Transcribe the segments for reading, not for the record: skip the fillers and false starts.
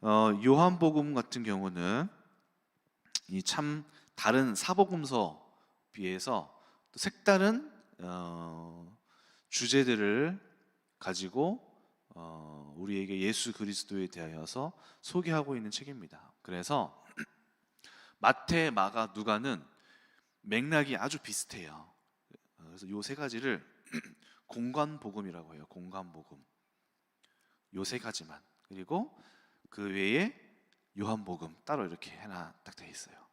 요한복음 같은 경우는 이 참 다른 사복음서 비해서 또 색다른 주제들을 가지고 우리에게 예수 그리스도에 대하여서 소개하고 있는 책입니다. 그래서 마태, 마가, 누가는 맥락이 아주 비슷해요. 그래서 이 세 가지를 공관복음이라고 해요. 공관복음. 요 세 가지만. 그리고 그 외에 요한복음 따로 이렇게 하나 딱 돼 있어요.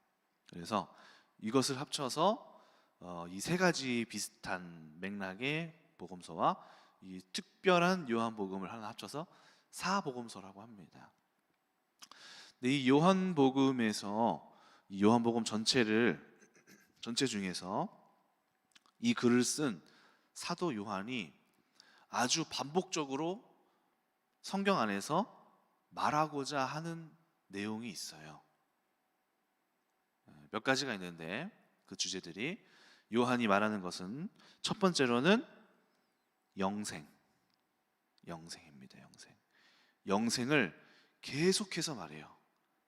그래서 이것을 합쳐서 이 세 가지 비슷한 맥락의 복음서와 이 특별한 요한복음을 하나 합쳐서 사복음서라고 합니다. 근데 이 요한복음에서 이 요한복음 전체 중에서 이 글을 쓴 사도 요한이 아주 반복적으로 성경 안에서 말하고자 하는 내용이 있어요. 몇 가지가 있는데 그 주제들이 요한이 말하는 것은 첫 번째로는 영생입니다. 영생을 계속해서 말해요.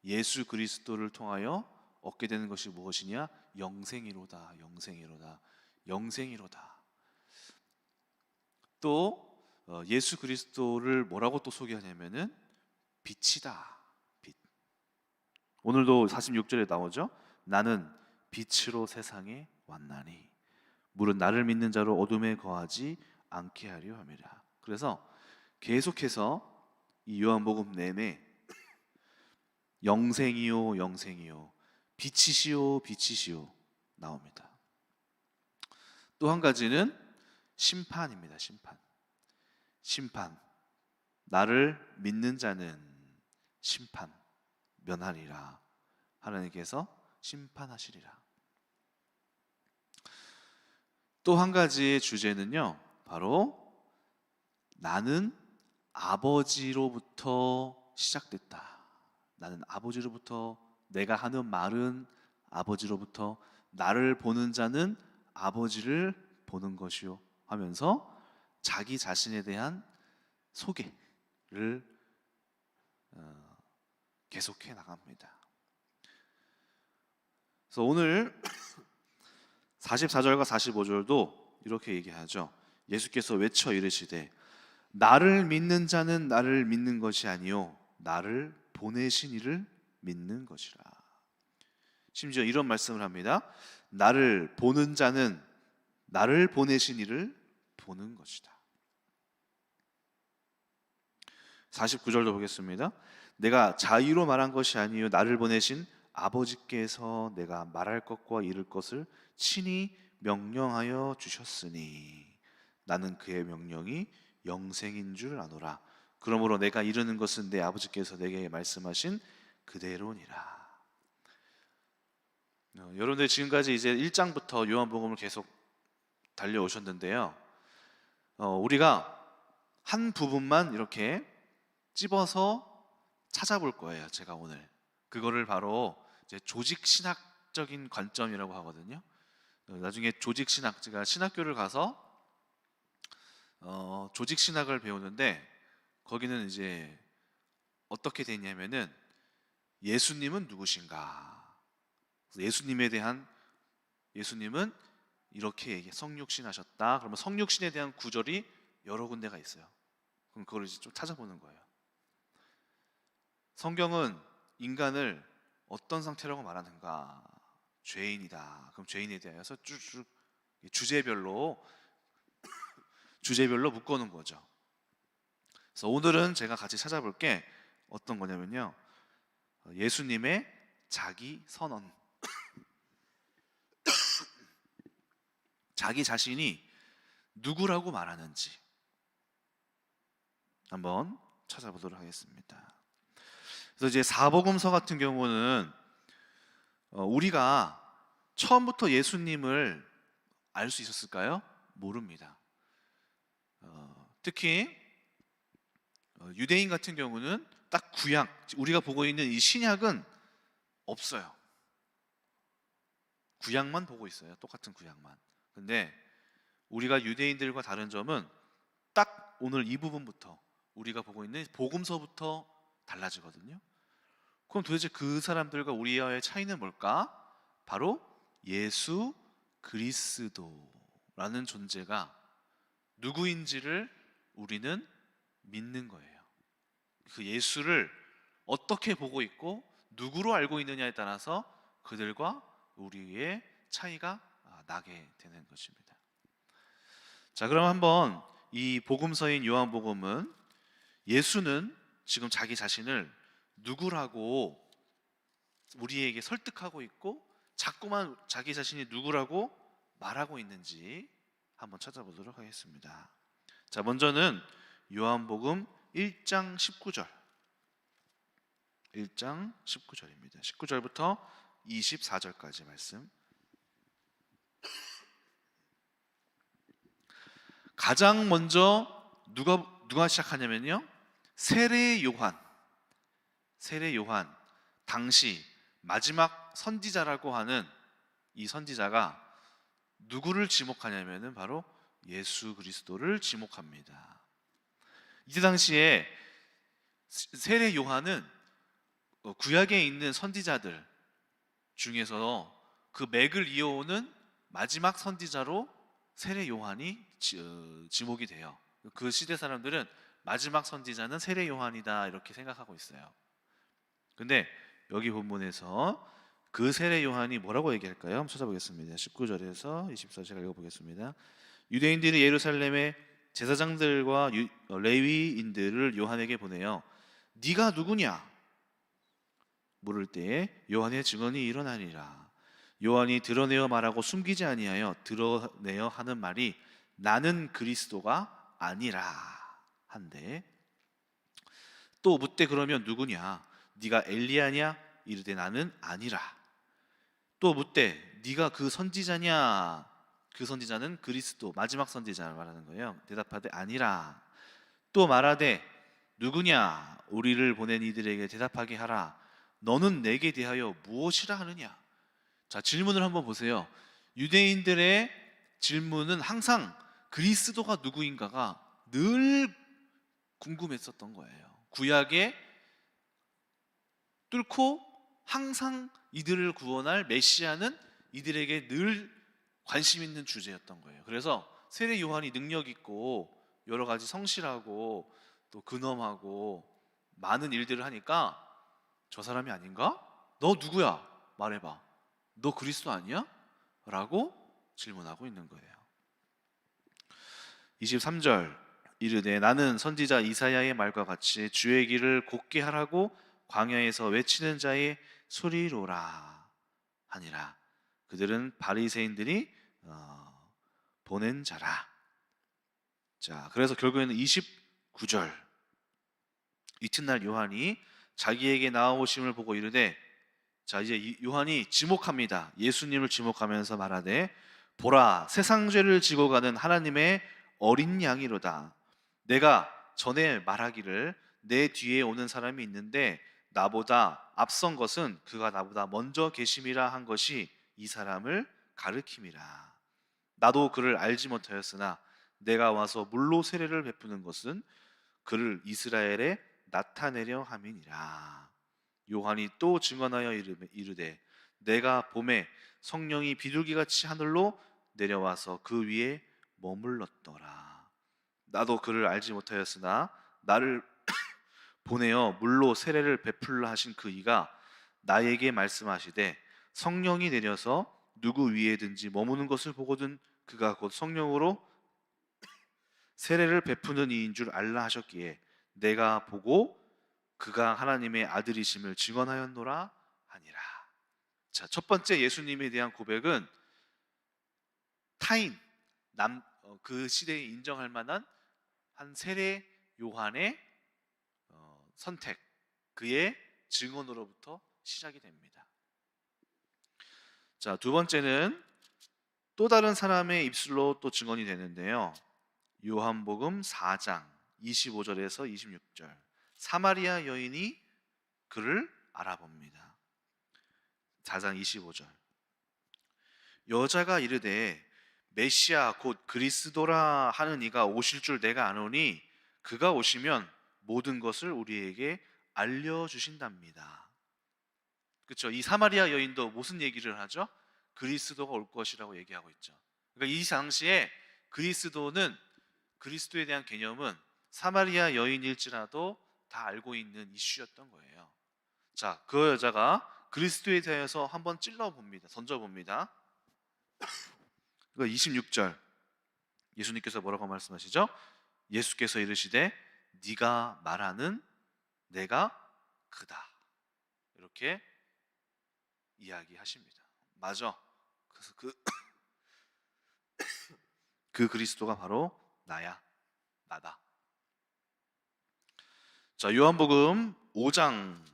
예수 그리스도를 통하여 얻게 되는 것이 무엇이냐? 영생이로다. 또 예수 그리스도를 뭐라고 또 소개하냐면은 빛이다. 빛. 오늘도 46절에 나오죠. 나는 빛으로 세상에 왔나니 물은 나를 믿는 자로 어둠에 거하지 않게 하려 함이라. 그래서 계속해서 이 요한복음 내내 영생이요 빛이시오 나옵니다. 또 한 가지는 심판입니다. 심판. 나를 믿는 자는 심판 면하리라. 하나님께서 심판하시리라. 또 한 가지의 주제는요, 바로 나는 아버지로부터 시작됐다. 나는 아버지로부터, 내가 하는 말은 아버지로부터, 나를 보는 자는 아버지를 보는 것이요 하면서 자기 자신에 대한 소개를 계속해 나갑니다. 그래서 오늘 44절과 45절도 이렇게 얘기하죠. 예수께서 외쳐 이르시되 나를 믿는 자는 나를 믿는 것이 아니요 나를 보내신 이를 믿는 것이라. 심지어 이런 말씀을 합니다. 나를 보는 자는 나를 보내신 이를 보는 것이다. 49절도 보겠습니다. 내가 자의로 말한 것이 아니요 나를 보내신 아버지께서 내가 말할 것과 이를 것을 친히 명령하여 주셨으니 나는 그의 명령이 영생인 줄 아노라. 그러므로 내가 이르는 것은 내 아버지께서 내게 말씀하신 그대로니라. 여러분들 지금까지 이제 1장부터 요한복음을 계속 달려오셨는데요. 우리가 한 부분만 이렇게 찝어서 찾아볼 거예요. 제가 오늘 그거를 바로 이제 조직신학적인 관점이라고 하거든요. 나중에 조직신학, 제가 신학교를 가서 조직신학을 배우는데 거기는 이제 어떻게 되냐면은 예수님은 누구신가? 예수님은 이렇게 얘기해. 성육신 하셨다. 그러면 성육신에 대한 구절이 여러 군데가 있어요. 그럼 그걸 이제 좀 찾아보는 거예요. 성경은 인간을 어떤 상태라고 말하는가? 죄인이다. 그럼 죄인에 대해서 쭉쭉 주제별로 묶어놓은 거죠. 그래서 오늘은 제가 같이 찾아볼 게 어떤 거냐면요, 예수님의 자기 선언. 자기 자신이 누구라고 말하는지 한번 찾아보도록 하겠습니다. 그래서 이제 사복음서 같은 경우는 우리가 처음부터 예수님을 알 수 있었을까요? 모릅니다. 특히 유대인 같은 경우는 딱 구약, 우리가 보고 있는 이 신약은 없어요. 구약만 보고 있어요. 똑같은 구약만. 근데 우리가 유대인들과 다른 점은 딱 오늘 이 부분부터 우리가 보고 있는 복음서부터 달라지거든요. 그럼 도대체 그 사람들과 우리와의 차이는 뭘까? 바로 예수 그리스도라는 존재가 누구인지를 우리는 믿는 거예요. 그 예수를 어떻게 보고 있고 누구로 알고 있느냐에 따라서 그들과 우리의 차이가 나게 되는 것입니다. 자, 그럼 한번 이 복음서인 요한복음은 예수는 지금 자기 자신을 누구라고 우리에게 설득하고 있고 자꾸만 자기 자신이 누구라고 말하고 있는지 한번 찾아보도록 하겠습니다. 자, 먼저는 요한복음 1장 19절 1장 19절입니다. 19절부터 24절까지 말씀. 가장 먼저 누가 시작하냐면요, 세례 요한, 당시 마지막 선지자라고 하는 이 선지자가 누구를 지목하냐면은 바로 예수 그리스도를 지목합니다. 이때 당시에 세례 요한은 구약에 있는 선지자들 중에서 그 맥을 이어오는 마지막 선지자로 세례 요한이 지목이 돼요. 그 시대 사람들은 마지막 선지자는 세례 요한이다 이렇게 생각하고 있어요. 근데 여기 본문에서 그 세례 요한이 뭐라고 얘기할까요? 한번 찾아보겠습니다. 19절에서 24절 읽어보겠습니다. 유대인들이 예루살렘의 제사장들과 레위인들을 요한에게 보내요. 네가 누구냐? 물을 때에 요한의 증언이 일어나니라. 요한이 드러내어 말하고 숨기지 아니하여 드러내어 하는 말이 나는 그리스도가 아니라 한데, 또 묻되 그러면 누구냐? 네가 엘리야냐? 이르되 나는 아니라. 또 묻되 네가 그 선지자냐? 그 선지자는 그리스도 마지막 선지자를 말하는 거예요. 대답하되 아니라. 또 말하되 누구냐? 우리를 보낸 이들에게 대답하게 하라. 너는 내게 대하여 무엇이라 하느냐? 자, 질문을 한번 보세요. 유대인들의 질문은 항상 그리스도가 누구인가가 늘 궁금했었던 거예요. 구약에 뚫고 항상 이들을 구원할 메시아는 이들에게 늘 관심 있는 주제였던 거예요. 그래서 세례 요한이 능력 있고 여러 가지 성실하고 또 근엄하고 많은 일들을 하니까 저 사람이 아닌가? 너 누구야? 말해봐. 너 그리스도 아니야? 라고 질문하고 있는 거예요. 23절 이르되 나는 선지자 이사야의 말과 같이 주의 길을 곧게 하라고 광야에서 외치는 자의 소리로라 하니라. 그들은 바리새인들이 보낸 자라. 자, 그래서 결국에는 29절 이튿날 요한이 자기에게 나아오심을 보고 이르되, 자, 이제 요한이 지목합니다. 예수님을 지목하면서 말하되 보라, 세상 죄를 지고 가는 하나님의 어린 양이로다. 내가 전에 말하기를 내 뒤에 오는 사람이 있는데 나보다 앞선 것은 그가 나보다 먼저 계심이라 한 것이 이 사람을 가르킴이라. 나도 그를 알지 못하였으나 내가 와서 물로 세례를 베푸는 것은 그를 이스라엘에 나타내려 함이니라. 요한이 또 증언하여 이르되 내가 봄에 성령이 비둘기같이 하늘로 내려와서 그 위에 머물렀더라. 나도 그를 알지 못하였으나 나를 보내어 물로 세례를 베풀라 하신 그 이가 나에게 말씀하시되 성령이 내려서 누구 위에든지 머무는 것을 보거든 그가 곧 성령으로 세례를 베푸는 이인 줄 알라 하셨기에 내가 보고 그가 하나님의 아들이심을 증언하였노라 하니라. 자, 첫 번째 예수님에 대한 고백은 타인, 그 시대에 인정할 만한 한 세례 요한의 선택, 그의 증언으로부터 시작이 됩니다. 자, 두 번째는 또 다른 사람의 입술로 또 증언이 되는데요. 요한복음 4장 25절에서 26절. 사마리아 여인이 그를 알아봅니다. 4장 25절. 여자가 이르되 메시아 곧 그리스도라 하는 이가 오실 줄 내가 아노니 그가 오시면 모든 것을 우리에게 알려주신답니다. 그렇죠? 이 사마리아 여인도 무슨 얘기를 하죠? 그리스도가 올 것이라고 얘기하고 있죠. 그러니까 이 당시에 그리스도에 대한 개념은 사마리아 여인일지라도 다 알고 있는 이슈였던 거예요. 자, 그 여자가 그리스도에 대해서 한번 찔러봅니다. 던져봅니다. 26절 예수님께서 뭐라고 말씀하시죠? 예수께서 이르시되 네가 말하는 내가 그다. 이렇게 이야기하십니다. 맞아. 그래서 그 그리스도가 바로 나야. 나다. 자, 요한복음 5장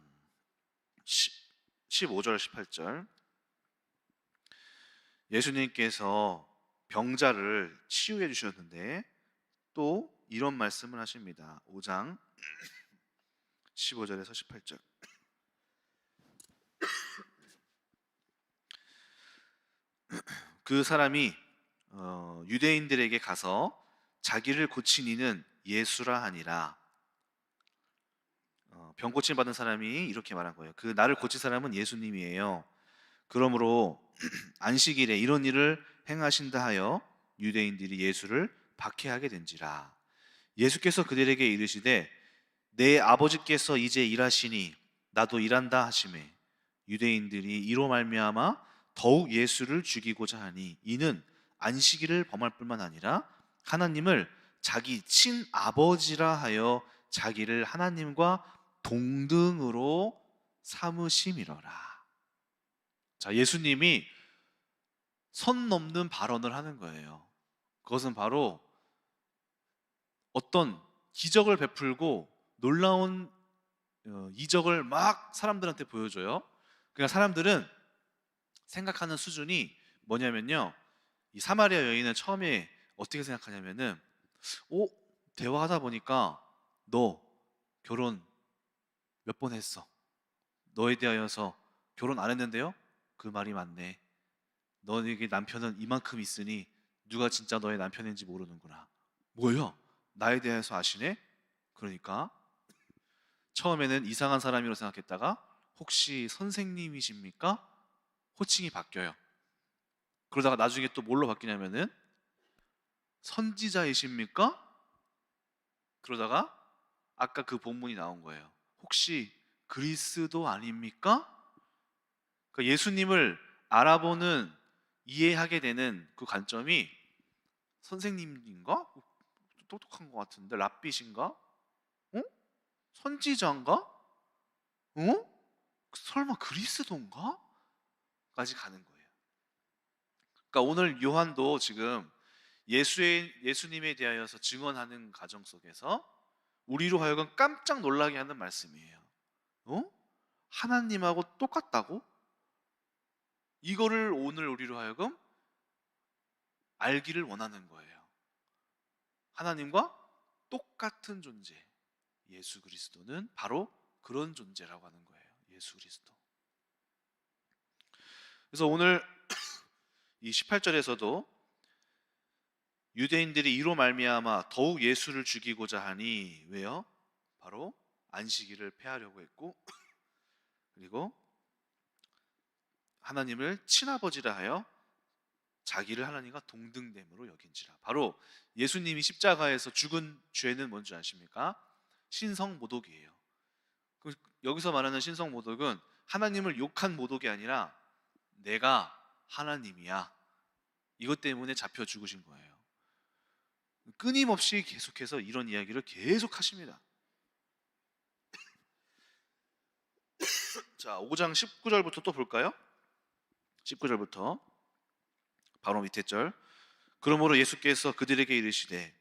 15절 18절 예수님께서 병자를 치유해 주셨는데 또 이런 말씀을 하십니다. 5장 15절에서 18절 그 사람이 유대인들에게 가서 자기를 고친 이는 예수라 하니라. 병 고침 받은 사람이 이렇게 말한 거예요. 그 나를 고친 사람은 예수님이에요. 그러므로 안식일에 이런 일을 행하신다 하여 유대인들이 예수를 박해하게 된지라. 예수께서 그들에게 이르시되 내 아버지께서 이제 일하시니 나도 일한다 하시매 유대인들이 이로 말미암아 더욱 예수를 죽이고자 하니 이는 안식일을 범할 뿐만 아니라 하나님을 자기 친아버지라 하여 자기를 하나님과 동등으로 삼으심이로라. 자, 예수님이 선 넘는 발언을 하는 거예요. 그것은 바로 어떤 기적을 베풀고 놀라운 이적을 막 사람들한테 보여줘요. 그러니까 사람들은 생각하는 수준이 뭐냐면요. 이 사마리아 여인은 처음에 어떻게 생각하냐면은 대화하다 보니까 너 결혼 몇 번 했어? 너에 대하여서 결혼 안 했는데요? 그 말이 맞네. 너에게 남편은 이만큼 있으니 누가 진짜 너의 남편인지 모르는구나. 뭐야? 나에 대해서 아시네? 그러니까 처음에는 이상한 사람이라고 생각했다가 혹시 선생님이십니까? 호칭이 바뀌어요. 그러다가 나중에 또 뭘로 바뀌냐면은 선지자이십니까? 그러다가 아까 그 본문이 나온 거예요. 혹시 그리스도 아닙니까? 그러니까 예수님을 알아보는 이해하게 되는 그 관점이 선생님인가? 똑똑한 것 같은데 랍비신가? 선지자인가? 설마 그리스도인가? 까지 가는 거예요. 그러니까 오늘 요한도 지금 예수님에 대하여서 증언하는 과정 속에서 우리로 하여금 깜짝 놀라게 하는 말씀이에요. 하나님하고 똑같다고? 이거를 오늘 우리로 하여금 알기를 원하는 거예요. 하나님과 똑같은 존재. 예수 그리스도는 바로 그런 존재라고 하는 거예요. 예수 그리스도. 그래서 오늘 이 18절에서도 유대인들이 이로 말미암아 더욱 예수를 죽이고자 하니 왜요? 바로 안식일을 폐하려고 했고 그리고 하나님을 친아버지라 하여 자기를 하나님과 동등됨으로 여긴지라. 바로 예수님이 십자가에서 죽은 죄는 뭔지 아십니까? 신성모독이에요. 여기서 말하는 신성모독은 하나님을 욕한 모독이 아니라 내가 하나님이야. 이것 때문에 잡혀 죽으신 거예요. 끊임없이 계속해서 이런 이야기를 계속 하십니다. 자, 5장 19절부터 또 볼까요? 19절부터 바로 밑에 절. 그러므로 예수께서 그들에게 이르시되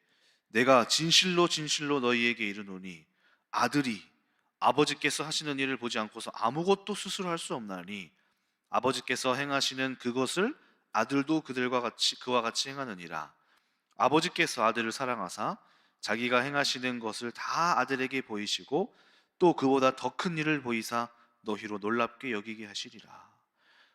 내가 진실로 진실로 너희에게 이르노니 아들이 아버지께서 하시는 일을 보지 않고서 아무것도 스스로 할 수 없나니 아버지께서 행하시는 그것을 아들도 그와 같이 행하느니라. 아버지께서 아들을 사랑하사 자기가 행하시는 것을 다 아들에게 보이시고 또 그보다 더 큰 일을 보이사 너희로 놀랍게 여기게 하시리라.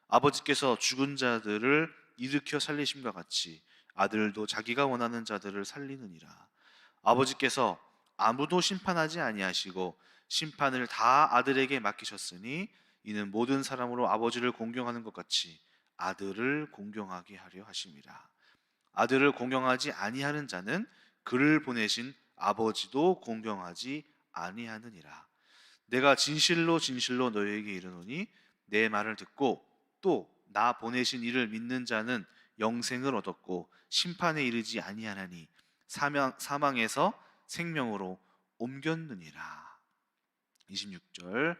아버지께서 죽은 자들을 일으켜 살리심과 같이 아들도 자기가 원하는 자들을 살리느니라. 아버지께서 아무도 심판하지 아니하시고 심판을 다 아들에게 맡기셨으니 이는 모든 사람으로 아버지를 공경하는 것 같이 아들을 공경하게 하려 하심이라. 아들을 공경하지 아니하는 자는 그를 보내신 아버지도 공경하지 아니하느니라. 내가 진실로 진실로 너희에게 이르노니 내 말을 듣고 또 나 보내신 이를 믿는 자는 영생을 얻었고 심판에 이르지 아니하나니 사망에서 생명으로 옮겼느니라. 26절.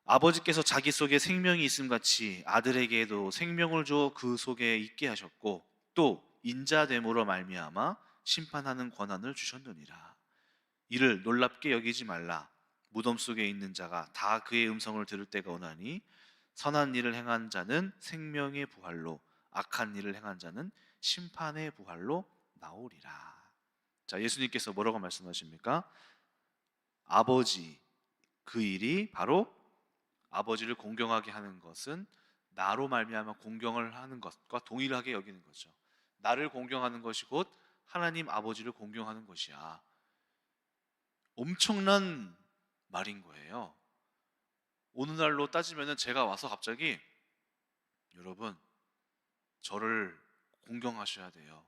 아버지께서 자기 속에 생명이 있음 같이 아들에게도 생명을 주어 그 속에 있게 하셨고 또 인자됨으로 말미암아 심판하는 권한을 주셨느니라. 이를 놀랍게 여기지 말라. 무덤 속에 있는 자가 다 그의 음성을 들을 때가 오나니 선한 일을 행한 자는 생명의 부활로 악한 일을 행한 자는 심판의 부활로 나오리라. 자, 예수님께서 뭐라고 말씀하십니까? 아버지, 그 일이 바로 아버지를 공경하게 하는 것은 나로 말미암아 공경을 하는 것과 동일하게 여기는 거죠. 나를 공경하는 것이 곧 하나님 아버지를 공경하는 것이야. 엄청난 말인 거예요. 오늘날로 따지면은 제가 와서 갑자기 여러분 저를 공경하셔야 돼요.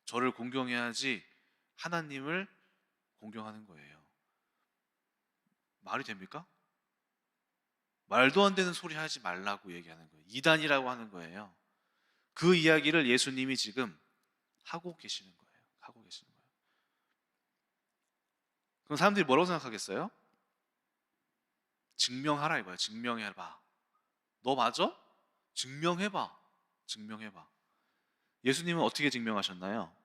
저를 공경해야지 하나님을 공경하는 거예요. 말이 됩니까? 말도 안 되는 소리 하지 말라고 얘기하는 거예요. 이단이라고 하는 거예요. 그 이야기를 예수님이 지금 하고 계시는 거예요. 하고 계시는 거예요. 그럼 사람들이 뭐라고 생각하겠어요? 증명하라 이거야. 증명해봐. 너 맞아? 증명해봐. 증명해봐. 예수님은 어떻게 증명하셨나요?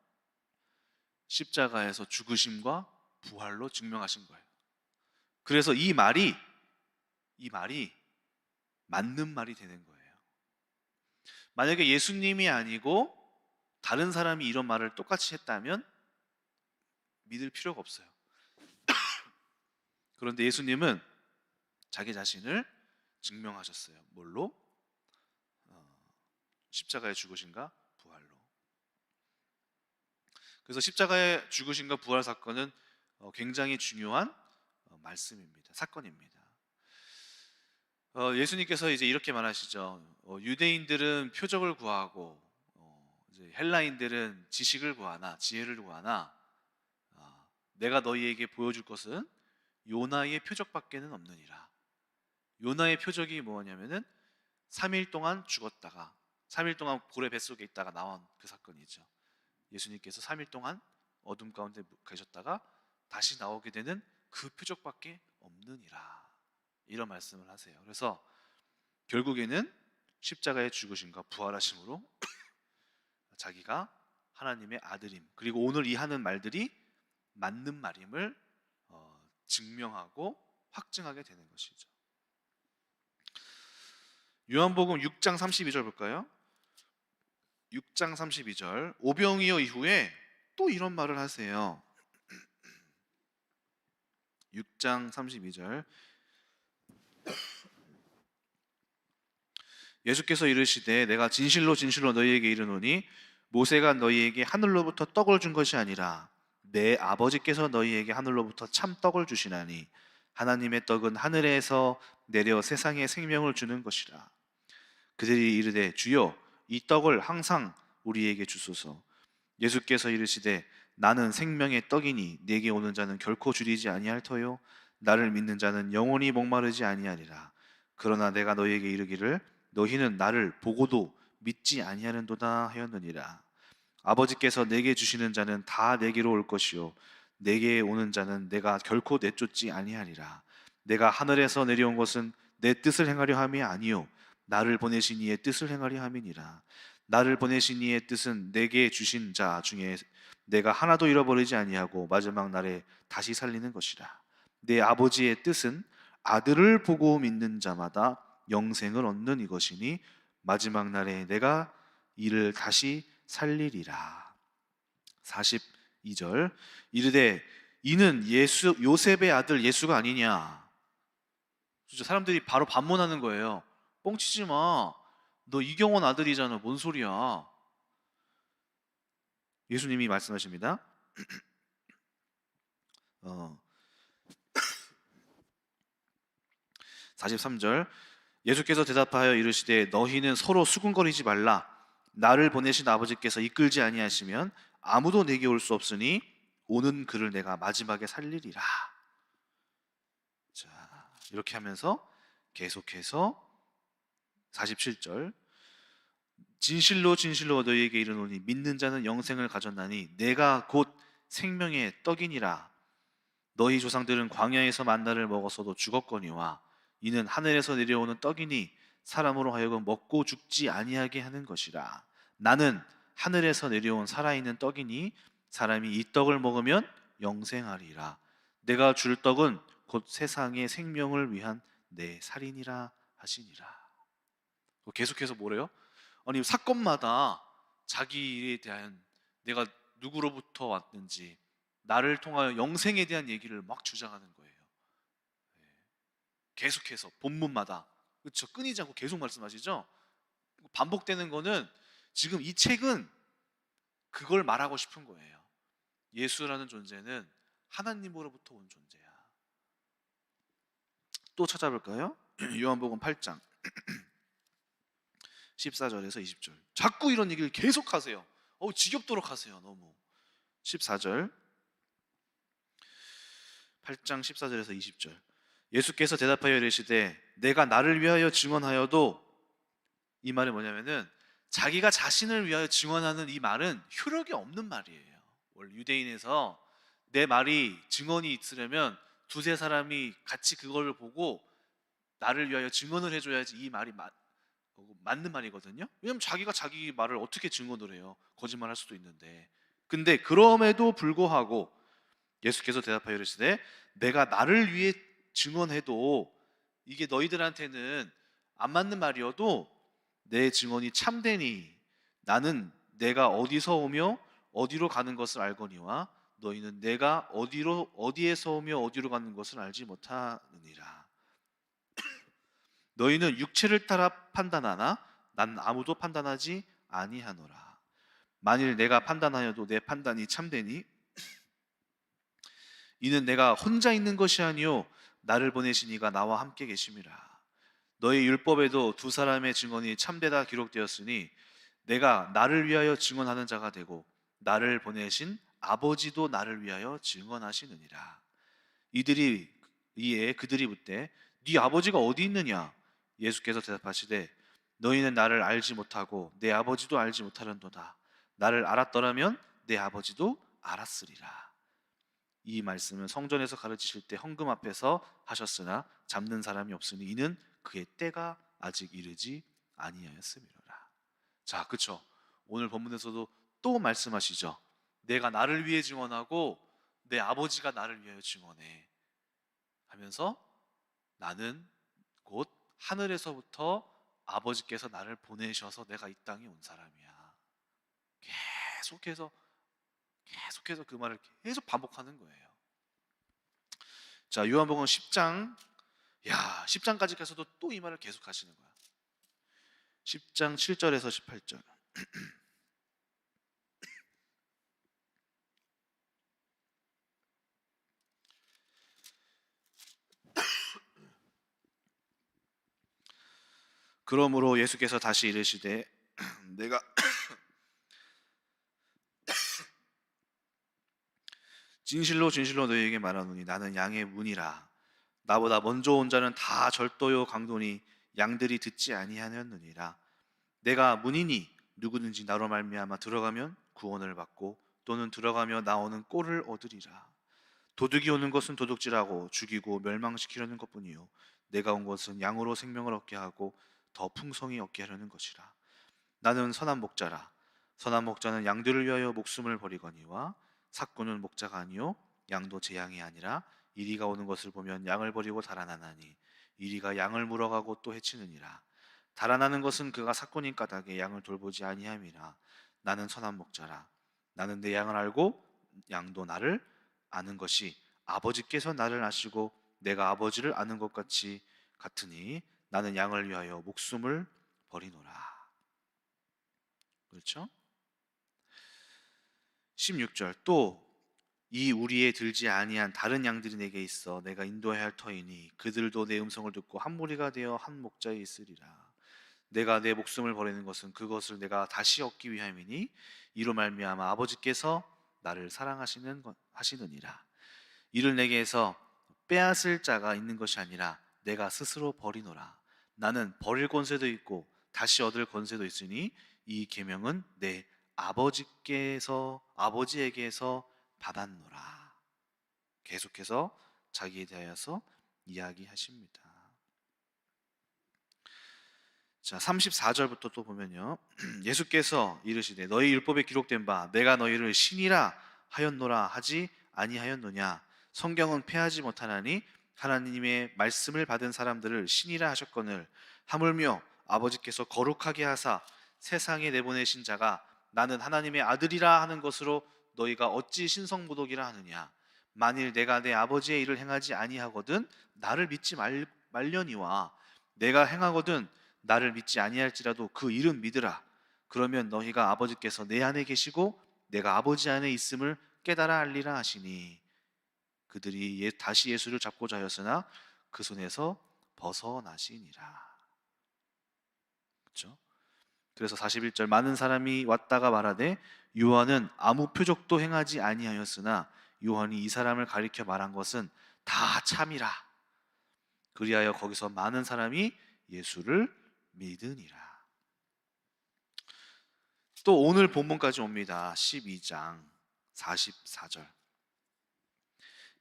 십자가에서 죽으심과 부활로 증명하신 거예요. 그래서 이 말이 맞는 말이 되는 거예요. 만약에 예수님이 아니고 다른 사람이 이런 말을 똑같이 했다면 믿을 필요가 없어요. 그런데 예수님은 자기 자신을 증명하셨어요. 뭘로? 십자가의 죽으심과 부활로. 그래서 십자가의 죽으심과 부활 사건은 굉장히 중요한 말씀입니다. 사건입니다. 예수님께서 이제 이렇게 말하시죠. 유대인들은 표적을 구하고 이제 헬라인들은 지식을 구하나 지혜를 구하나 내가 너희에게 보여줄 것은 요나의 표적밖에는 없느니라. 요나의 표적이 뭐냐면은 3일 동안 죽었다가 3일 동안 고래 뱃속에 있다가 나온 그 사건이죠. 예수님께서 3일 동안 어둠 가운데 계셨다가 다시 나오게 되는 그 표적밖에 없느니라. 이런 말씀을 하세요. 그래서 결국에는 십자가의 죽으심과 부활하심으로 자기가 하나님의 아들임, 그리고 오늘 이 하는 말들이 맞는 말임을 증명하고 확증하게 되는 것이죠. 요한복음 6장 32절 볼까요? 6장 32절. 오병이어 이후에 또 이런 말을 하세요. 6장 32절. 예수께서 이르시되 내가 진실로 진실로 너희에게 이르노니 모세가 너희에게 하늘로부터 떡을 준 것이 아니라 내 아버지께서 너희에게 하늘로부터 참 떡을 주시나니 하나님의 떡은 하늘에서 내려 세상에 생명을 주는 것이라. 그들이 이르되 주여 이 떡을 항상 우리에게 주소서. 예수께서 이르시되 나는 생명의 떡이니 내게 오는 자는 결코 줄이지 아니할 터요 나를 믿는 자는 영원히 목마르지 아니하리라. 그러나 내가 너희에게 이르기를 너희는 나를 보고도 믿지 아니하는도다 하였느니라. 아버지께서 내게 주시는 자는 다 내게로 올 것이요 내게 오는 자는 내가 결코 내쫓지 아니하리라. 내가 하늘에서 내려온 것은 내 뜻을 행하려 함이 아니요 나를 보내신 이의 뜻을 행하려 함이니라. 나를 보내신 이의 뜻은 내게 주신 자 중에 내가 하나도 잃어버리지 아니하고 마지막 날에 다시 살리는 것이라. 내 아버지의 뜻은 아들을 보고 믿는 자마다 영생을 얻는 이것이니 마지막 날에 내가 이를 다시 살리리라. 42절. 이르되 이는 요셉의 아들 예수가 아니냐. 사람들이 바로 반문하는 거예요. 뻥치지 마. 너 이경원 아들이잖아. 뭔 소리야. 예수님이 말씀하십니다. 43절 예수께서 대답하여 이르시되 너희는 서로 수군거리지 말라. 나를 보내신 아버지께서 이끌지 아니하시면 아무도 내게 올 수 없으니 오는 그를 내가 마지막에 살리리라. 자, 이렇게 하면서 계속해서 47절 진실로 진실로 너희에게 이르노니 믿는 자는 영생을 가졌나니 내가 곧 생명의 떡이니라. 너희 조상들은 광야에서 만나를 먹었어도 죽었거니와 이는 하늘에서 내려오는 떡이니 사람으로 하여금 먹고 죽지 아니하게 하는 것이라. 나는 하늘에서 내려온 살아있는 떡이니 사람이 이 떡을 먹으면 영생하리라. 내가 줄 떡은 곧 세상의 생명을 위한 내 살이니라 하시니라. 계속해서 뭐래요? 아니 사건마다 자기에 대한 내가 누구로부터 왔는지 나를 통하여 영생에 대한 얘기를 막 주장하는 거예요. 계속해서 본문마다 그렇죠? 끊이지 않고 계속 말씀하시죠? 반복되는 거는 지금 이 책은 그걸 말하고 싶은 거예요. 예수라는 존재는 하나님으로부터 온 존재야. 또 찾아볼까요? 요한복음 8장 14절에서 20절. 자꾸 이런 얘기를 계속 하세요. 지겹도록 하세요. 너무. 14절 8장 14절에서 20절. 예수께서 대답하여 이르시되 내가 나를 위하여 증언하여도, 이 말은 뭐냐면은 자기가 자신을 위하여 증언하는 이 말은 효력이 없는 말이에요. 원래 유대인에서 내 말이 증언이 있으려면 두세 사람이 같이 그걸 보고 나를 위하여 증언을 해줘야지 이 말이 맞는 말이거든요. 왜냐면 자기가 자기 말을 어떻게 증언을 해요? 거짓말할 수도 있는데. 근데 그럼에도 불구하고 예수께서 대답하여 이르시되 내가 나를 위해 증언해도 이게 너희들한테는 안 맞는 말이어도 내 증언이 참되니 나는 내가 어디서 오며 어디로 가는 것을 알거니와 너희는 내가 어디에서 오며 어디로 가는 것을 알지 못하느니라. 너희는 육체를 따라 판단하나 난 아무도 판단하지 아니하노라. 만일 내가 판단하여도 내 판단이 참되니 이는 내가 혼자 있는 것이 아니요 나를 보내신 이가 나와 함께 계심이라. 너희 율법에도 두 사람의 증언이 참되다 기록되었으니 내가 나를 위하여 증언하는 자가 되고 나를 보내신 아버지도 나를 위하여 증언하시느니라. 이에 그들이 묻되 네 아버지가 어디 있느냐? 예수께서 대답하시되 너희는 나를 알지 못하고 내 아버지도 알지 못하는도다. 나를 알았더라면 내 아버지도 알았으리라. 이 말씀은 성전에서 가르치실 때 헌금 앞에서 하셨으나 잡는 사람이 없으니 이는 그의 때가 아직 이르지 아니하였음이로라. 자, 그렇죠? 오늘 본문에서도 또 말씀하시죠. 내가 나를 위해 증언하고 내 아버지가 나를 위하여 증언해 하면서 나는 곧 하늘에서부터 아버지께서 나를 보내셔서 내가 이 땅에 온 사람이야. 계속해서 그 말을 계속 반복하는 거예요. 자, 요한복음 10장 10장까지 가서도 또 이 말을 계속 하시는 거야. 10장 7절에서 18절. 그러므로 예수께서 다시 이르시되 내가 진실로 진실로 너희에게 말하노니 나는 양의 문이라. 나보다 먼저 온 자는 다 절도요 강도니 양들이 듣지 아니하였느니라. 내가 문이니 누구든지 나로 말미암아 들어가면 구원을 받고 또는 들어가며 나오는 꼴을 얻으리라. 도둑이 오는 것은 도둑질하고 죽이고 멸망시키려는 것뿐이요 내가 온 것은 양으로 생명을 얻게 하고 더 풍성히 얻게 하려는 것이라. 나는 선한 목자라. 선한 목자는 양들을 위하여 목숨을 버리거니와 삭구는 목자가 아니요 양도 제 양이 아니라 이리가 오는 것을 보면 양을 버리고 달아나나니 이리가 양을 물어가고 또 해치느니라. 달아나는 것은 그가 삭구인 까닭에 양을 돌보지 아니함이라. 나는 선한 목자라. 나는 내 양을 알고 양도 나를 아는 것이 아버지께서 나를 아시고 내가 아버지를 아는 것 같으니 나는 양을 위하여 목숨을 버리노라. 그렇죠? 16절 또 이 우리에 들지 아니한 다른 양들이 내게 있어 내가 인도해야 할 터이니 그들도 내 음성을 듣고 한 무리가 되어 한 목자에 있으리라. 내가 내 목숨을 버리는 것은 그것을 내가 다시 얻기 위함이니 이로 말미암아 아버지께서 나를 하시느니라. 이를 내게서 빼앗을 자가 있는 것이 아니라 내가 스스로 버리노라. 나는 버릴 권세도 있고 다시 얻을 권세도 있으니 이 계명은 내 아버지에게서 받았노라. 계속해서 자기에 대하여서 이야기하십니다. 자, 34절부터 또 보면요. 예수께서 이르시되 너희 율법에 기록된 바 내가 너희를 신이라 하였노라 하지 아니하였노냐. 성경은 패하지 못하나니 하나님의 말씀을 받은 사람들을 신이라 하셨거늘 하물며 아버지께서 거룩하게 하사 세상에 내보내신 자가 나는 하나님의 아들이라 하는 것으로 너희가 어찌 신성모독이라 하느냐. 만일 내가 내 아버지의 일을 행하지 아니하거든 나를 믿지 말려니와 내가 행하거든 나를 믿지 아니할지라도 그 일은 믿으라. 그러면 너희가 아버지께서 내 안에 계시고 내가 아버지 안에 있음을 깨달아 알리라 하시니 그들이 다시 예수를 잡고자 하였으나 그 손에서 벗어나시니라. 그렇죠? 그래서 41절 많은 사람이 왔다가 말하되 요한은 아무 표적도 행하지 아니하였으나 요한이 이 사람을 가리켜 말한 것은 다 참이라. 그리하여 거기서 많은 사람이 예수를 믿으니라. 또 오늘 본문까지 옵니다. 12장 44절.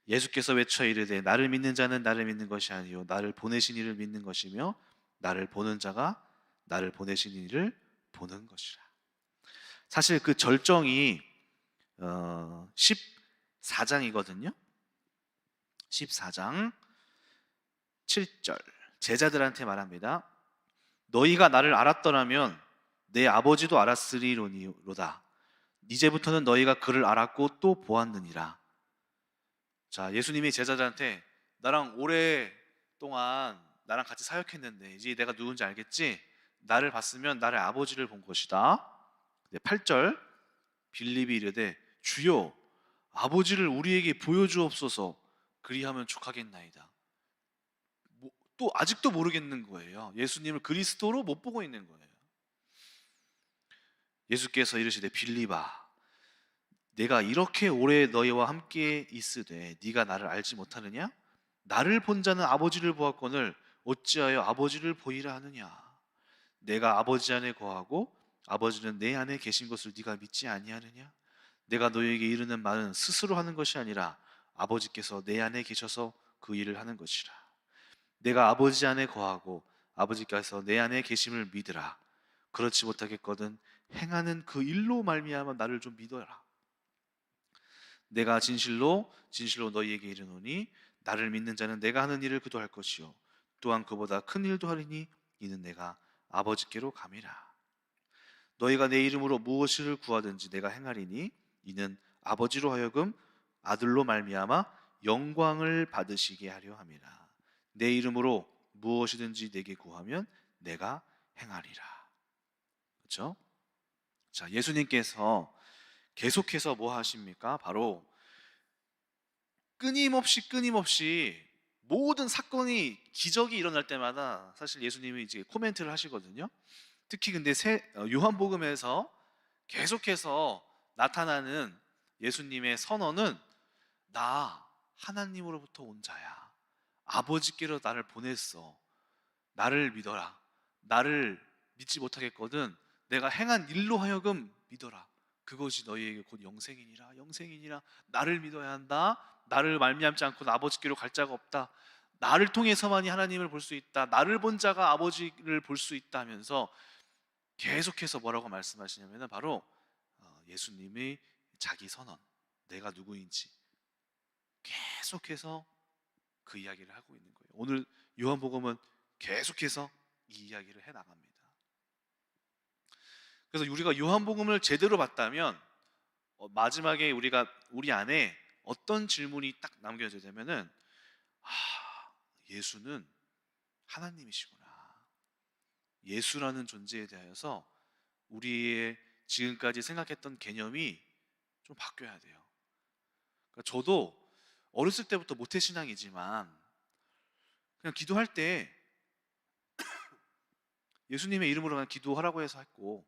예수께서 외쳐 이르되 나를 믿는 자는 나를 믿는 것이 아니요 나를 보내신 이를 믿는 것이며 나를 보는 자가 나를 보내신 이를 보는 것이라. 사실 그 절정이 14장이거든요. 14장 7절 제자들한테 말합니다. 너희가 나를 알았더라면 내 아버지도 알았으리로다. 이제부터는 너희가 그를 알았고 또 보았느니라. 자, 예수님이 제자들한테 나랑 오랫동안 나랑 같이 사역했는데 이제 내가 누군지 알겠지? 나를 봤으면 나를 아버지를 본 것이다. 8절 빌립이 이르되 주여 아버지를 우리에게 보여주옵소서. 그리하면 족하겠나이다. 또 아직도 모르겠는 거예요. 예수님을 그리스도로 못 보고 있는 거예요. 예수께서 이르시되 빌립아 내가 이렇게 오래 너희와 함께 있으되 네가 나를 알지 못하느냐? 나를 본 자는 아버지를 보았거늘 어찌하여 아버지를 보이라 하느냐? 내가 아버지 안에 거하고 아버지는 내 안에 계신 것을 네가 믿지 아니하느냐? 내가 너희에게 이르는 말은 스스로 하는 것이 아니라 아버지께서 내 안에 계셔서 그 일을 하는 것이라. 내가 아버지 안에 거하고 아버지께서 내 안에 계심을 믿으라. 그렇지 못하겠거든 행하는 그 일로 말미암아 나를 좀 믿어라. 내가 진실로 너희에게 이르노니 나를 믿는 자는 내가 하는 일을 그도 할 것이요 또한 그보다 큰 일도 하리니 이는 내가 아버지께로 감이라. 너희가 내 이름으로 무엇을 구하든지 내가 행하리니 이는 아버지로 하여금 아들로 말미암아 영광을 받으시게 하려 함이라. 내 이름으로 무엇이든지 내게 구하면 내가 행하리라. 그렇죠? 자, 예수님께서 계속해서 뭐 하십니까? 바로 끊임없이 모든 사건이 기적이 일어날 때마다 사실 예수님이 이제 코멘트를 하시거든요. 특히 근데 요한복음에서 계속해서 나타나는 예수님의 선언은 나 하나님으로부터 온 자야. 아버지께로 나를 보냈어. 나를 믿어라. 나를 믿지 못하겠거든 내가 행한 일로 하여금 믿어라. 그것이 너희에게 곧 영생이니라. 나를 믿어야 한다. 나를 말미암지 않고는 아버지께로 갈 자가 없다. 나를 통해서만이 하나님을 볼 수 있다. 나를 본 자가 아버지를 볼 수 있다 하면서 계속해서 뭐라고 말씀하시냐면 바로 예수님의 자기 선언, 내가 누구인지 계속해서 그 이야기를 하고 있는 거예요. 오늘 요한복음은 계속해서 이 이야기를 해 나갑니다. 그래서 우리가 요한복음을 제대로 봤다면 마지막에 우리 안에 어떤 질문이 딱 남겨지냐면은 예수는 하나님이시구나. 예수라는 존재에 대하여서 우리의 지금까지 생각했던 개념이 좀 바뀌어야 돼요. 그러니까 저도 어렸을 때부터 모태신앙이지만 그냥 기도할 때 예수님의 이름으로 그냥 기도하라고 해서 했고,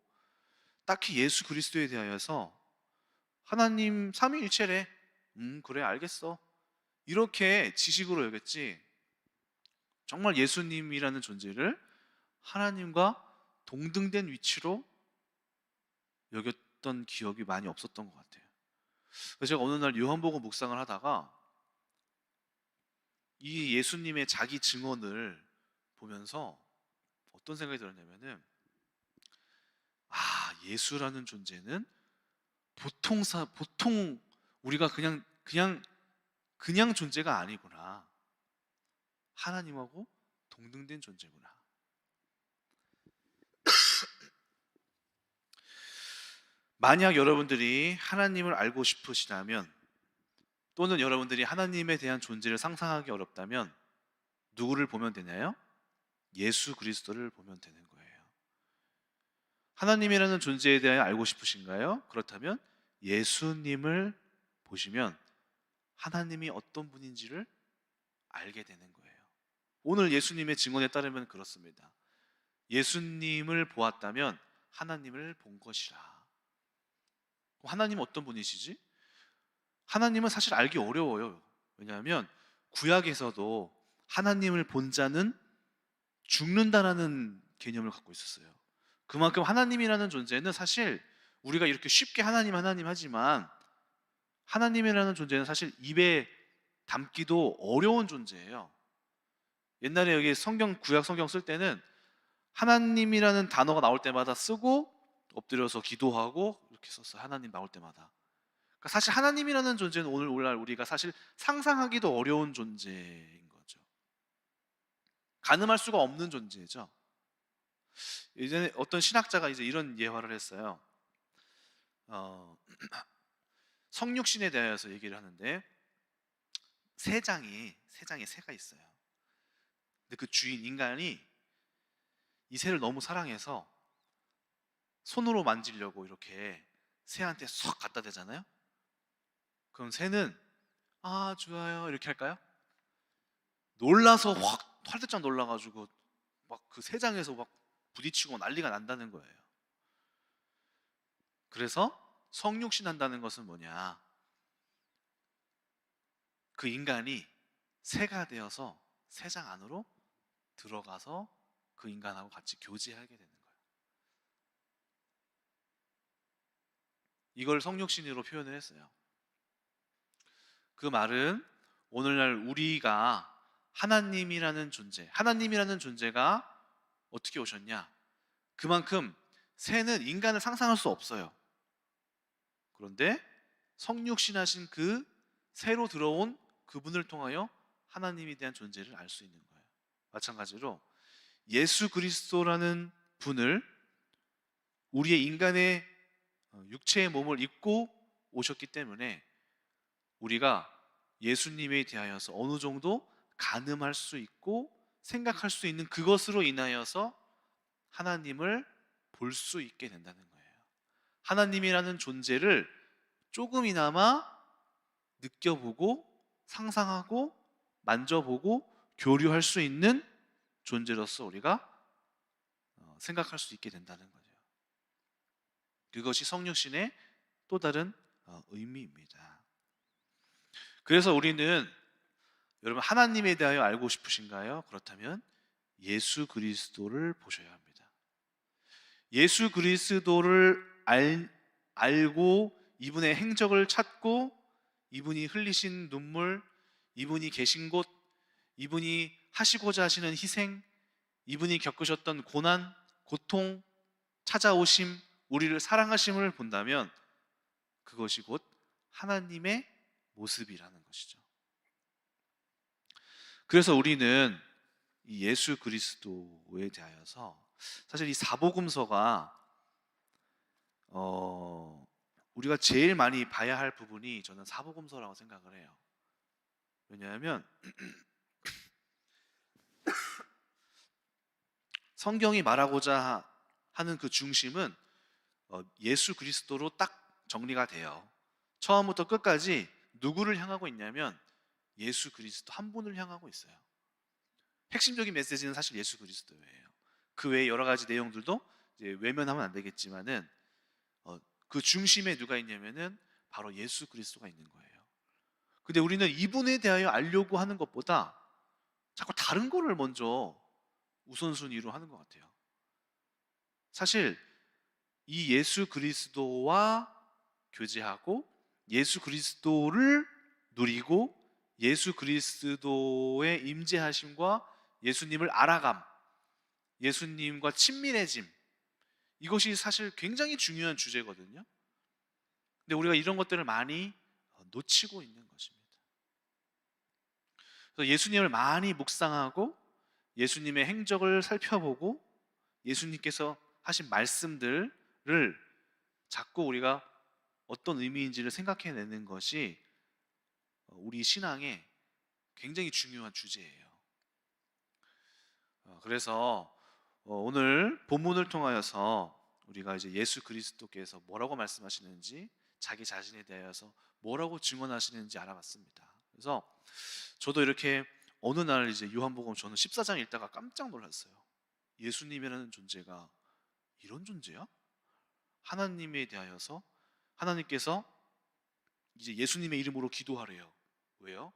딱히 예수 그리스도에 대하여서 하나님 삼위일체래, 그래 알겠어, 이렇게 지식으로 여겼지, 정말 예수님이라는 존재를 하나님과 동등된 위치로 여겼던 기억이 많이 없었던 것 같아요. 그래서 제가 어느 날 요한복음 묵상을 하다가 이 예수님의 자기 증언을 보면서 어떤 생각이 들었냐면은, 예수라는 존재는 보통 우리가 그냥 존재가 아니구나. 하나님하고 동등된 존재구나. 만약 여러분들이 하나님을 알고 싶으시다면, 또는 여러분들이 하나님에 대한 존재를 상상하기 어렵다면 누구를 보면 되나요? 예수 그리스도를 보면 되는 거예요. 하나님이라는 존재에 대해 알고 싶으신가요? 그렇다면 예수님을 보시면 하나님이 어떤 분인지를 알게 되는 거예요. 오늘 예수님의 증언에 따르면 그렇습니다. 예수님을 보았다면 하나님을 본 것이라. 하나님은 어떤 분이시지? 하나님은 사실 알기 어려워요. 왜냐하면 구약에서도 하나님을 본 자는 죽는다라는 개념을 갖고 있었어요. 그만큼 하나님이라는 존재는 사실 우리가 이렇게 쉽게 하나님 하지만, 하나님이라는 존재는 사실 입에 담기도 어려운 존재예요. 옛날에 여기 구약 성경 쓸 때는 하나님이라는 단어가 나올 때마다 쓰고 엎드려서 기도하고 이렇게 썼어요. 하나님 나올 때마다. 그러니까 사실 하나님이라는 존재는 오늘날 우리가 사실 상상하기도 어려운 존재인 거죠. 가늠할 수가 없는 존재죠. 예전에 어떤 신학자가 이제 이런 예화를 했어요. 성육신에 대해서 얘기를 하는데, 세 장에 새가 있어요. 근데 그 주인 인간이 이 새를 너무 사랑해서 손으로 만지려고 이렇게 새한테 쏙 갖다 대잖아요. 그럼 새는 좋아요 이렇게 할까요? 놀라서 확 활짝 놀라가지고 막 그 새 장에서 막 부딪히고 난리가 난다는 거예요. 그래서 성육신 한다는 것은 뭐냐? 그 인간이 새가 되어서 새장 안으로 들어가서 그 인간하고 같이 교제하게 되는 거예요. 이걸 성육신으로 표현을 했어요. 그 말은 오늘날 우리가 하나님이라는 존재가 어떻게 오셨냐? 그만큼 새는 인간을 상상할 수 없어요. 그런데 성육신하신 그 새로 들어온 그분을 통하여 하나님에 대한 존재를 알 수 있는 거예요. 마찬가지로 예수 그리스도라는 분을 우리의 인간의 육체의 몸을 입고 오셨기 때문에 우리가 예수님에 대하여서 어느 정도 가늠할 수 있고 생각할 수 있는 그것으로 인하여서 하나님을 볼 수 있게 된다는 거예요. 하나님이라는 존재를 조금이나마 느껴보고 상상하고 만져보고 교류할 수 있는 존재로서 우리가 생각할 수 있게 된다는 거죠. 그것이 성육신의 또 다른 의미입니다. 그래서 우리는, 여러분 하나님에 대하여 알고 싶으신가요? 그렇다면 예수 그리스도를 보셔야 합니다. 예수 그리스도를 알고 이분의 행적을 찾고 이분이 흘리신 눈물, 이분이 계신 곳, 이분이 하시고자 하시는 희생, 이분이 겪으셨던 고난, 고통, 찾아오심, 우리를 사랑하심을 본다면 그것이 곧 하나님의 모습이라는 것이죠. 그래서 우리는 이 예수 그리스도에 대하여서 사실 이 사복음서가 우리가 제일 많이 봐야 할 부분이 저는 사복음서라고 생각을 해요. 왜냐하면 성경이 말하고자 하는 그 중심은 예수 그리스도로 딱 정리가 돼요. 처음부터 끝까지 누구를 향하고 있냐면 예수 그리스도 한 분을 향하고 있어요. 핵심적인 메시지는 사실 예수 그리스도예요. 그 외에 여러 가지 내용들도 이제 외면하면 안 되겠지만은 그 중심에 누가 있냐면은 바로 예수 그리스도가 있는 거예요. 근데 우리는 이분에 대하여 알려고 하는 것보다 자꾸 다른 거를 먼저 우선순위로 하는 것 같아요. 사실 이 예수 그리스도와 교제하고 예수 그리스도를 누리고 예수 그리스도의 임재하심과 예수님을 알아감, 예수님과 친밀해짐, 이것이 사실 굉장히 중요한 주제거든요. 근데 우리가 이런 것들을 많이 놓치고 있는 것입니다. 그래서 예수님을 많이 묵상하고 예수님의 행적을 살펴보고 예수님께서 하신 말씀들을 자꾸 우리가 어떤 의미인지를 생각해내는 것이 우리 신앙의 굉장히 중요한 주제예요. 그래서 오늘 본문을 통하여서 우리가 이제 예수 그리스도께서 뭐라고 말씀하시는지, 자기 자신에 대하여서 뭐라고 증언하시는지 알아봤습니다. 그래서 저도 이렇게 어느 날 이제 요한복음 저는 14장 읽다가 깜짝 놀랐어요. 예수님이라는 존재가 이런 존재야? 하나님에 대하여서 하나님께서 이제 예수님의 이름으로 기도하래요. 왜요?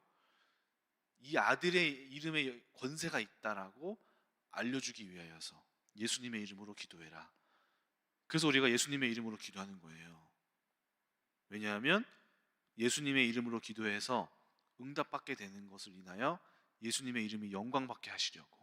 이 아들의 이름에 권세가 있다라고 알려주기 위하여서 예수님의 이름으로 기도해라. 그래서 우리가 예수님의 이름으로 기도하는 거예요. 왜냐하면 예수님의 이름으로 기도해서 응답받게 되는 것을 인하여 예수님의 이름이 영광받게 하시려고.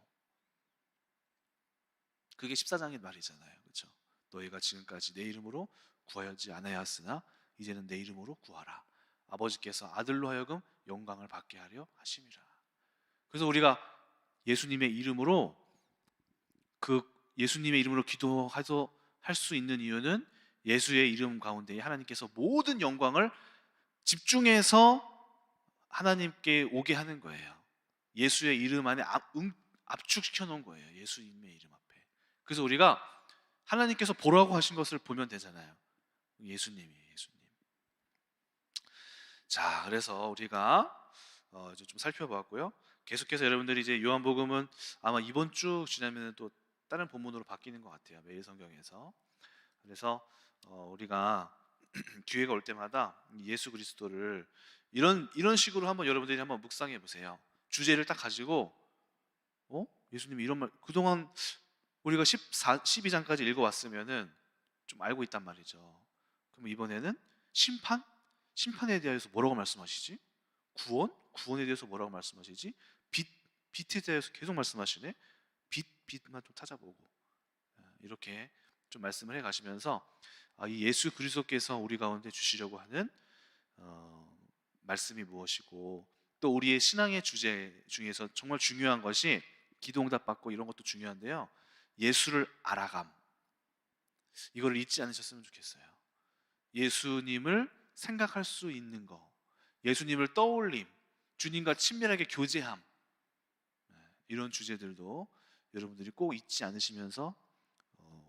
그게 14장의 말이잖아요. 그렇죠? 너희가 지금까지 내 이름으로 구하지 아니하였으나 이제는 내 이름으로 구하라. 아버지께서 아들로 하여금 영광을 받게 하려 하심이라. 그래서 우리가 예수님의 이름으로 예수님의 이름으로 기도해서 할 수 있는 이유는 예수의 이름 가운데 하나님께서 모든 영광을 집중해서 하나님께 오게 하는 거예요. 예수의 이름 안에 압축시켜 놓은 거예요. 예수님의 이름 앞에. 그래서 우리가 하나님께서 보라고 하신 것을 보면 되잖아요. 예수님이에요. 예수님. 자, 그래서 우리가 이제 좀 살펴봤고요. 계속해서 여러분들이 이제 요한복음은 아마 이번 주 지나면 또 다른 본문으로 바뀌는 것 같아요. 매일 성경에서. 그래서 우리가 기회가 올 때마다 예수 그리스도를 이런 식으로 한번 여러분들이 한번 묵상해 보세요. 주제를 딱 가지고 예수님이 이런 말 그동안 우리가 12장까지 읽어왔으면은 좀 알고 있단 말이죠. 그럼 이번에는 심판에 대해서 뭐라고 말씀하시지? 구원에 대해서 뭐라고 말씀하시지? 빛에 대해서 계속 말씀하시네. 빛만 좀 찾아보고 이렇게 좀 말씀을 해 가시면서 이 예수 그리스도께서 우리 가운데 주시려고 하는 말씀이 무엇이고, 또 우리의 신앙의 주제 중에서 정말 중요한 것이 기도응답 받고 이런 것도 중요한데요. 예수를 알아감. 이걸 잊지 않으셨으면 좋겠어요. 예수님을 생각할 수 있는 거, 예수님을 떠올림, 주님과 친밀하게 교제함, 이런 주제들도 여러분들이 꼭 잊지 않으시면서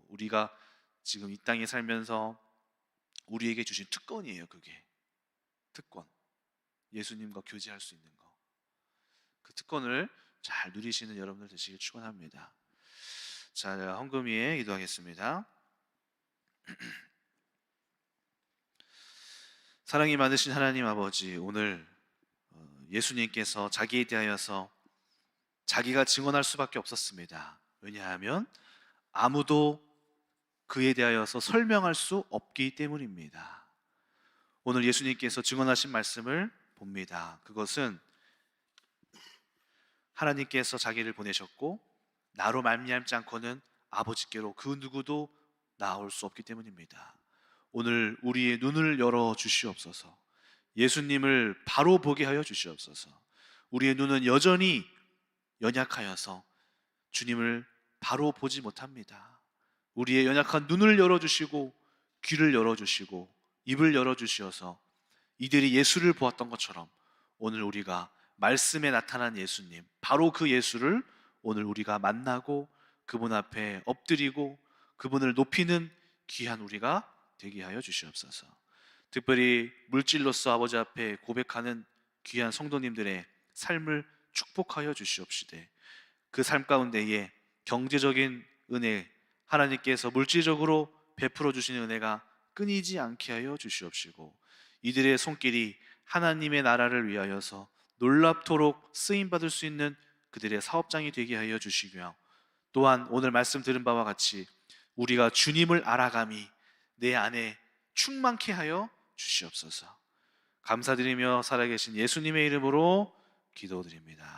우리가 지금 이 땅에 살면서 우리에게 주신 특권이에요. 그게 특권, 예수님과 교제할 수 있는 거, 그 특권을 잘 누리시는 여러분들 되시길 축원합니다. 자, 헌금위에 기도하겠습니다. 사랑이 많으신 하나님 아버지, 오늘 예수님께서 자기에 대하여서 자기가 증언할 수밖에 없었습니다. 왜냐하면 아무도 그에 대하여서 설명할 수 없기 때문입니다. 오늘 예수님께서 증언하신 말씀을 봅니다. 그것은 하나님께서 자기를 보내셨고 나로 말미암지 않고는 아버지께로 그 누구도 나올 수 없기 때문입니다. 오늘 우리의 눈을 열어 주시옵소서. 예수님을 바로 보게 하여 주시옵소서. 우리의 눈은 여전히 연약하여서 주님을 바로 보지 못합니다. 우리의 연약한 눈을 열어주시고 귀를 열어주시고 입을 열어주시어서 이들이 예수를 보았던 것처럼 오늘 우리가 말씀에 나타난 예수님, 바로 그 예수를 오늘 우리가 만나고 그분 앞에 엎드리고 그분을 높이는 귀한 우리가 되게 하여 주시옵소서. 특별히 물질로서 아버지 앞에 고백하는 귀한 성도님들의 삶을 축복하여 주시옵시되 그 삶 가운데에 경제적인 은혜, 하나님께서 물질적으로 베풀어 주시는 은혜가 끊이지 않게 하여 주시옵시고 이들의 손길이 하나님의 나라를 위하여서 놀랍도록 쓰임 받을 수 있는 그들의 사업장이 되게 하여 주시며 또한 오늘 말씀 들은 바와 같이 우리가 주님을 알아감이 내 안에 충만케 하여 주시옵소서. 감사드리며 살아계신 예수님의 이름으로 기도드립니다.